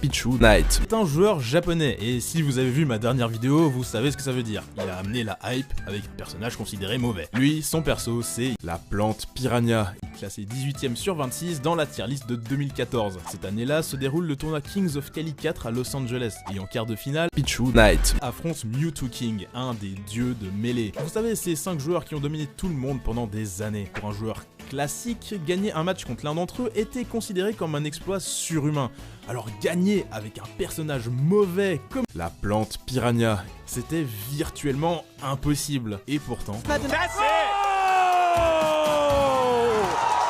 Pichu Knight. C'est un joueur japonais, et si vous avez vu ma dernière vidéo, vous savez ce que ça veut dire. Il a amené la hype avec un personnage considéré mauvais. Lui, son perso, c'est La plante piranha. classé 18ème sur 26 dans la tier list de 2014. Cette année-là se déroule le tournoi Kings of Cali 4 à Los Angeles, et en quart de finale, Pichu Knight. affronte Mewtwo King, un des dieux de mêlée. Vous savez, ces 5 joueurs qui ont dominé tout le monde pendant des années. Pour un joueur classique, gagner un match contre l'un d'entre eux était considéré comme un exploit surhumain. Alors gagner avec un personnage mauvais comme La plante piranha. c'était virtuellement impossible. Et pourtant,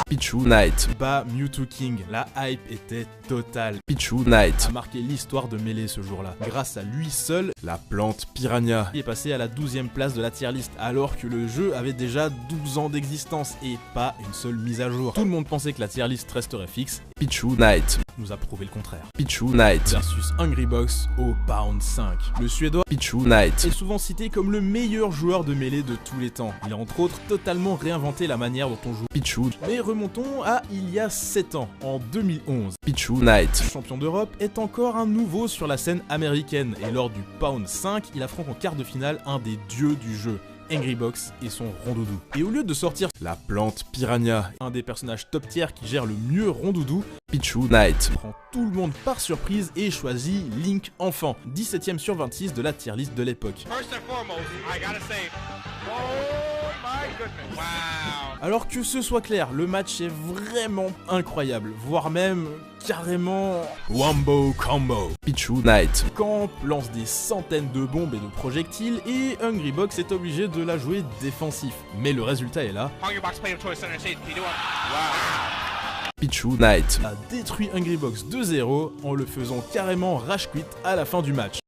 Pichu Knight. bat Mewtwo King, la hype était totale. Pichu Knight. A marqué l'histoire de mêlée ce jour-là. Grâce à lui seul, La plante piranha. il est passé à la 12ème place de la tier list, alors que le jeu avait déjà 12 ans d'existence et pas une seule mise à jour. Tout le monde pensait que la tier list resterait fixe, Pichu Knight. nous a prouvé le contraire. Pichu Knight. Versus Hungrybox au pound 5. Le Suédois Pichu Knight. est souvent cité comme le meilleur joueur de mêlée de tous les temps. Il a entre autres totalement réinventé la manière dont on joue. Pichu. Mais remontons à il y a 7 ans, en 2011. Pichu Knight. Champion d'Europe est encore un nouveau sur la scène américaine et lors du Pound 5, il affronte en quart de finale un des dieux du jeu, Hungrybox et son Rondoudou. Et au lieu de sortir La plante piranha. un des personnages top tier qui gère le mieux Rondoudou, Pichu Knight. prend tout le monde par surprise et choisit Link enfant, 17ème sur 26 de la tier list de l'époque. First and foremost, I gotta say, oh my goodness. Wow. Alors que ce soit clair, le match est vraiment incroyable, voire même carrément Wombo Combo. Pichu Knight. Camp lance des centaines de bombes et de projectiles et Hungrybox est obligé de la jouer défensif. Mais le résultat est là, Hungrybox played him towards center stage. Can you do it? Wow. Pichu Knight. a détruit Hungrybox 2-0 en le faisant carrément rage quit à la fin du match.